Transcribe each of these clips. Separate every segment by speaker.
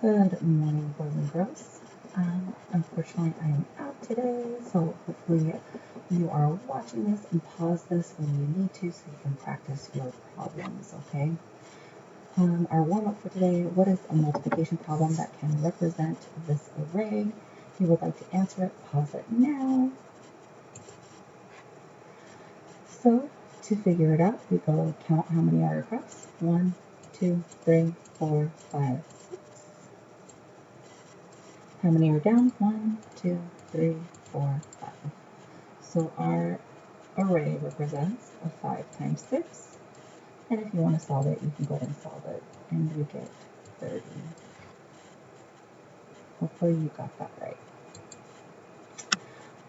Speaker 1: Good morning, boys and girls. Unfortunately, I am out today, so hopefully you are watching this and pause this when you need to so you can practice your problems, okay? Our warm-up for today, what is a multiplication problem that can represent this array? If you would like to answer it, pause it now. So, to figure it out, we go count how many are across. 1, 2, 3, 4, 5, 6. How many are down? 1, 2, 3, 4, 5. So our array represents a 5 times 6. And if you want to solve it, you can go ahead and solve it. And we get 30. Hopefully you got that right.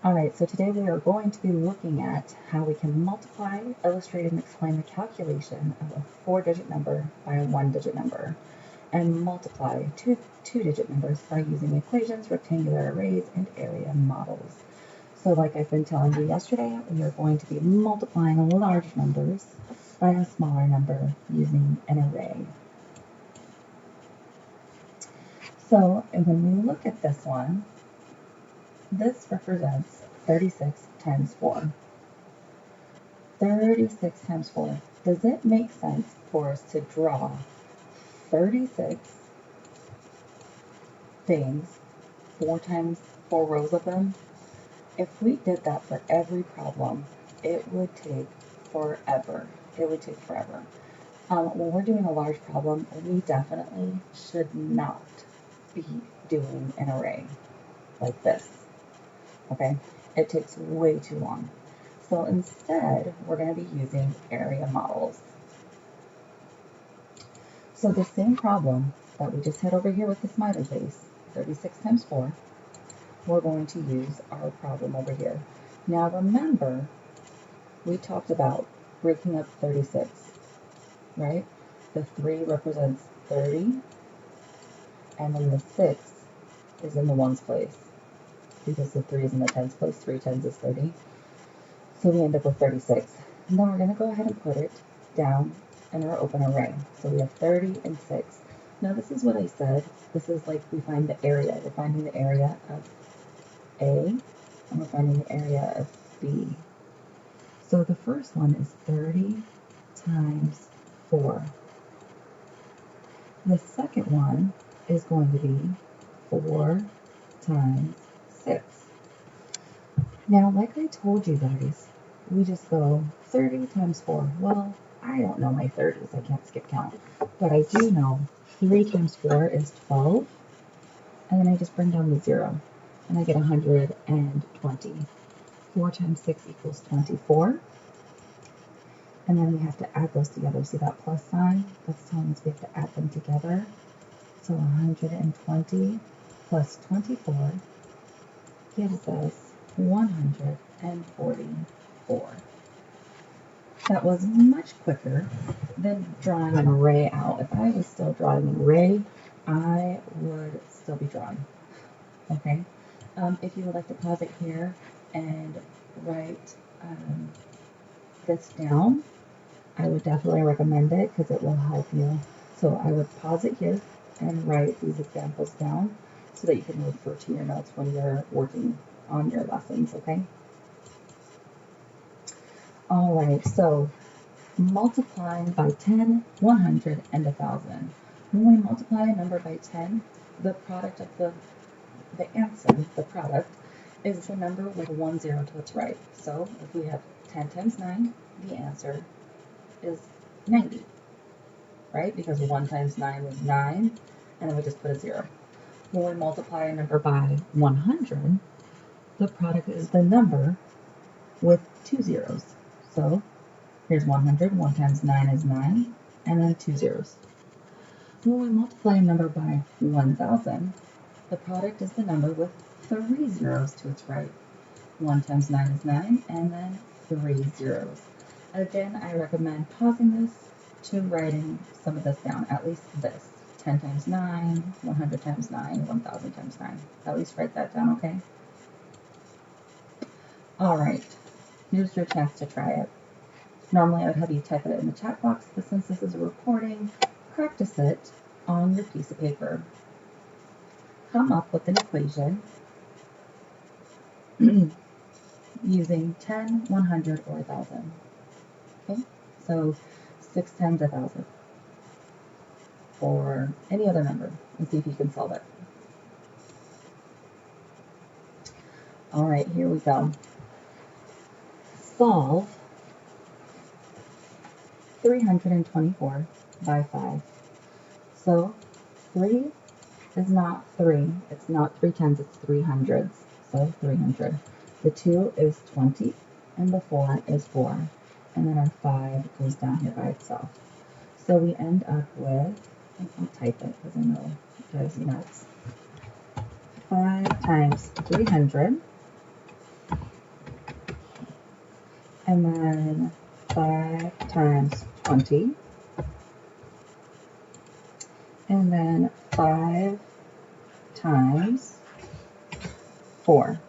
Speaker 1: Alright, so today we are going to be looking at how we can multiply, illustrate, and explain the calculation of a 4-digit number by a 1-digit number, and multiply two-digit numbers by using equations, rectangular arrays, and area models. So like I've been telling you yesterday, we are going to be multiplying large numbers by a smaller number using an array. So when we look at this one, this represents 36 times 4. 36 times 4. Does it make sense for us to draw 36 things, 4 rows of them? If we did that for every problem, it would take forever. It would take forever. When we're doing a large problem, we definitely should not be doing an array like this, okay? It takes way too long. So instead, we're going to be using area models. So the same problem that we just had over here with the smiley face, 36 times 4, we're going to use our problem over here. Now remember, we talked about breaking up 36, right? The 3 represents 30, and then the 6 is in the ones place. Because the 3 is in the tens place, 3 tens is 30. So we end up with 36. And then we're going to go ahead and put it down in our open array. So we have 30 and 6. Now this is what I said. This is like we find the area. We're finding the area of A, and we're finding the area of B. So the first one is 30 times 4. The second one is going to be 4 times 6. Now, like I told you guys, we just go 30 times 4. Well, I don't know my 30s. I can't skip count. But I do know 3 times 4 is 12. And then I just bring down the 0. And I get 120. 4 times 6 equals 24. And then we have to add those together. See that plus sign? That's telling us we have to add them together. So 120 plus 24 gives us 144. That was much quicker than drawing an array out. If I was still drawing an array, I would still be drawing. Okay? If you would like to pause it here and write this down, I would definitely recommend it because it will help you. So I would pause it here and write these examples down so that you can refer to your notes when you're working on your lessons, okay? All right, so multiplying by 10, 100, and 1,000. When we multiply a number by 10, the product of the answer, the product, is the number with 1 0 to its right. So if we have 10 times 9, the answer is 90, right? Because 1 times 9 is 9, and then we just put a 0. When we multiply a number by 100, the product is the number with 2 zeros. So here's 100, 1 times 9 is 9, and then 2 zeros. When we multiply a number by 1,000, the product is the number with 3 zeros to its right. 1 times 9 is 9, and then 3 zeros. Again, I recommend pausing this to writing some of this down, at least this. 10 times 9, 100 times 9, 1,000 times 9. At least write that down, okay? All right, here's your chance to try it. Normally I would have you type it in the chat box, but since this is a recording, practice it on your piece of paper. come up with an equation using 10, 100, or 1,000. Okay, so 6 times 1,000, or any other number, and see if you can solve it. All right, here we go. Solve 324 by 5. So 3 is not 3. It's not 3 times, it's 300s. So 300. The 2 is 20, and the 4 is 4. And then our 5 goes down here by itself. So we end up with, I'll type it because I know it drives you nuts. 5 times 300, and then 5 times 20, and then 5 times 4.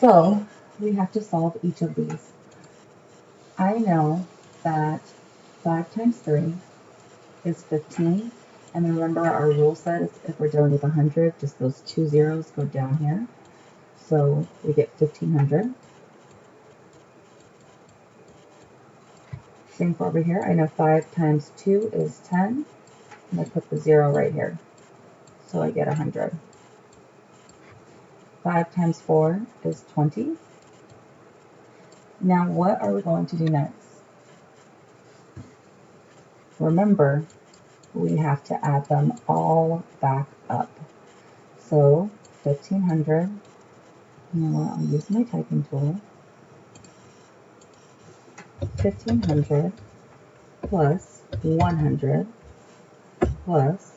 Speaker 1: So we have to solve each of these. I know that 5 times 3 is 15. And remember, our rule says if we're dealing with 100, just those 2 zeros go down here. So we get 1,500. Same for over here. I know 5 times 2 is 10. And I put the 0 right here. So I get 100. 5 times 4 is 20. Now what are we going to do next? Remember, we have to add them all back up. So 1,500, you know what, I'll use my typing tool. 1,500 plus 100 plus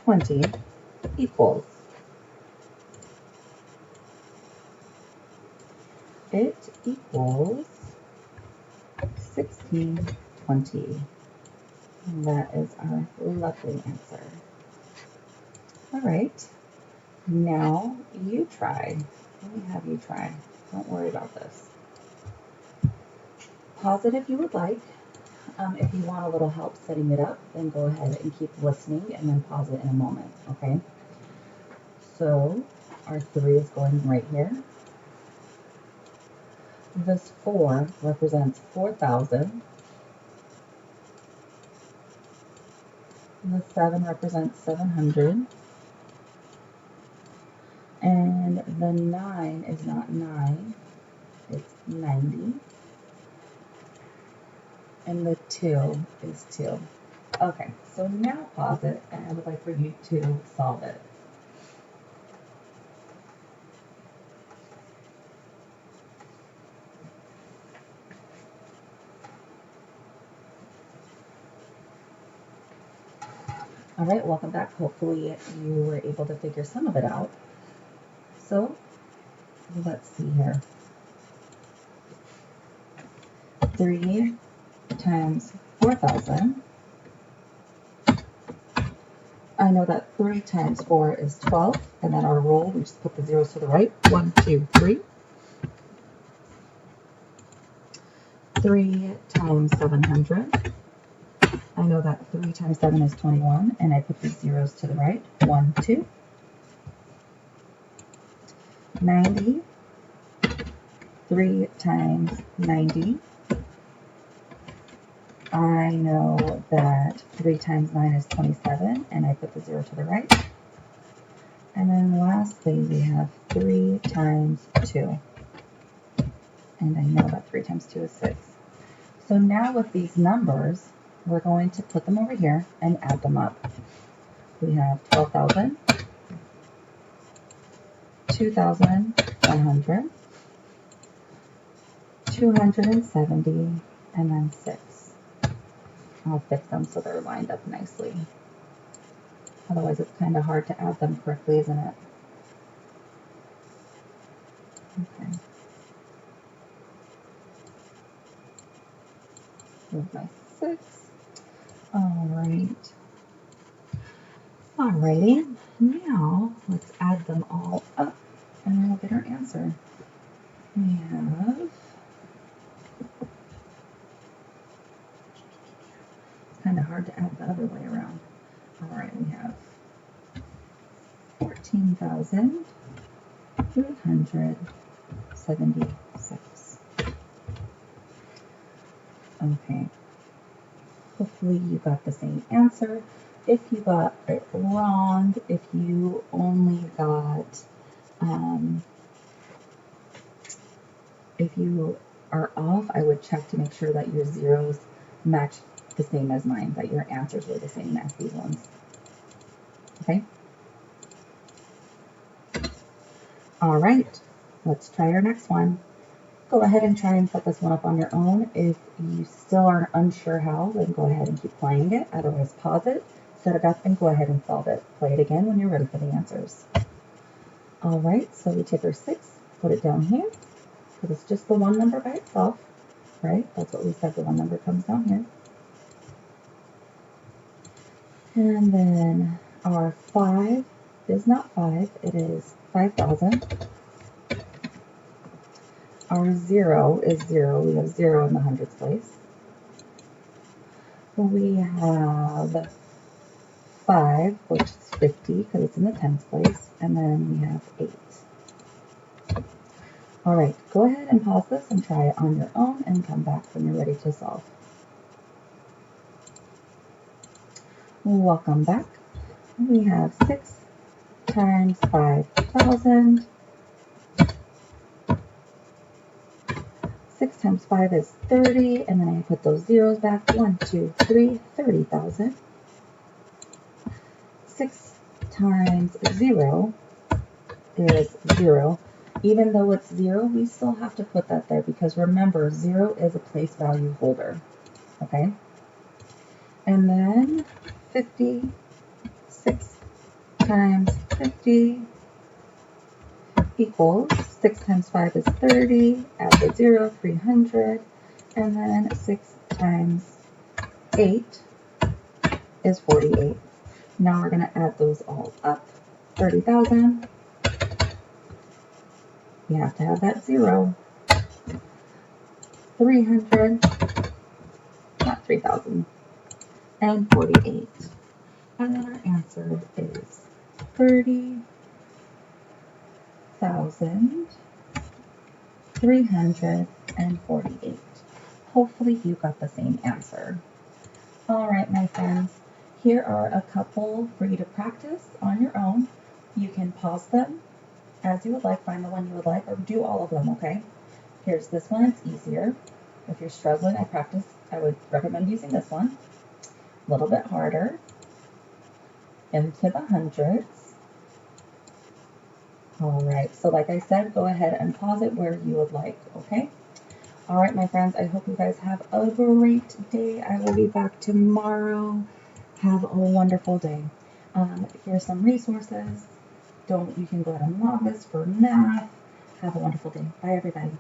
Speaker 1: 20 equals. It equals 1620. And that is our lovely answer. All right, now you try. Let me have you try. Don't worry about this. Pause it if you would like. If you want a little help setting it up, then go ahead and keep listening and then pause it in a moment, okay? So our 3 is going right here. This 4 represents 4,000. The 7 represents 700. And the 9 is not 9, it's 90. And the 2 is 2. Okay, so now pause it, and I would like for you to solve it. All right, welcome back. Hopefully you were able to figure some of it out. So let's see here. 3 times 4,000. I know that 3 times 4 is 12, and then our rule, we just put the zeros to the right. 1, 2, 3. 3 times 700. I know that 3 times 7 is 21, and I put the zeros to the right. 1, 2. 90. 3 times 90. I know that 3 times 9 is 27, and I put the 0 to the right. And then lastly, we have 3 times 2. And I know that 3 times 2 is 6. So now with these numbers, we're going to put them over here and add them up. We have 12,000, 2,100, 270, and then 6. I'll fix them so they're lined up nicely. Otherwise, it's kind of hard to add them correctly, isn't it? Okay. Here's my 6. All right. Alrighty. Now, let's add them all up, and then we'll get our answer. We have hard to add the other way around. All right, we have 14,376. Okay, hopefully you got the same answer. If you got it wrong, if you only got, if you are off, I would check to make sure that your zeros match the same as mine, that your answers were the same as these ones. Okay? All right, let's try our next one. Go ahead and try and set this one up on your own. If you still are unsure how, then go ahead and keep playing it. Otherwise, pause it, set it up, and go ahead and solve it. Play it again when you're ready for the answers. All right, so we take our 6, put it down here, because it's just the one number by itself, right? That's what we said, the one number comes down here. And then our 5 is not 5, it is 5,000. Our 0 is 0, we have 0 in the hundreds place. We have 5, which is 50, because it's in the tens place, and then we have 8. All right, go ahead and pause this and try it on your own and come back when you're ready to solve. Welcome back. We have 6 times 5,000. 6 times 5 is 30, and then I put those zeros back. 1, 2, 3, 30,000. 6 times 0 is 0. Even though it's 0, we still have to put that there because remember, 0 is a place value holder. Okay? And then 50, 6 times 50 equals 6 times 5 is 30, add the 0, 300, and then 6 times 8 is 48. Now we're going to add those all up. 30,000. You have to have that 0. 300, not 3,000, and 48. And then our answer is 30,348. Hopefully you got the same answer. All right, my friends, here are a couple for you to practice on your own. You can pause them as you would like, find the one you would like, or do all of them, okay? Here's this one, it's easier. If you're struggling at practice, I would recommend using this one. A little bit harder. Into the hundreds. All right, so like I said, go ahead and pause it where you would like, okay? All right, my friends, I hope you guys have a great day. I will be back tomorrow. Have a wonderful day. Here's some resources. You can go ahead and log this for math. Have a wonderful day. Bye, everybody.